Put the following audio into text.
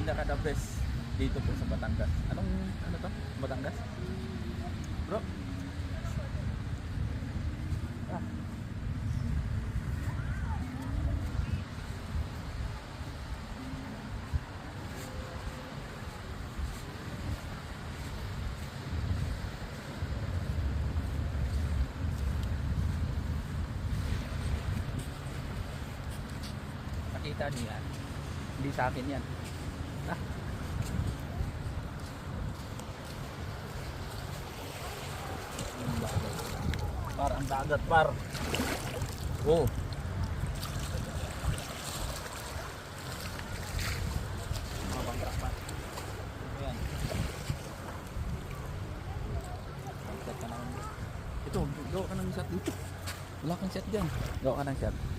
pinaka the best dito po sa Batangas. Anong ano to? Batangas? Bro. Ah. Nakita niyo yan? Hindi sa akin yan. Ah. Ang dagat. Par, ang dagat par. Oh. Mga bangka pa. Ayan. Shot ka na. Ito, gawa ka ng shot dito. Wala kang shot dyan. Gawa ka ng shot.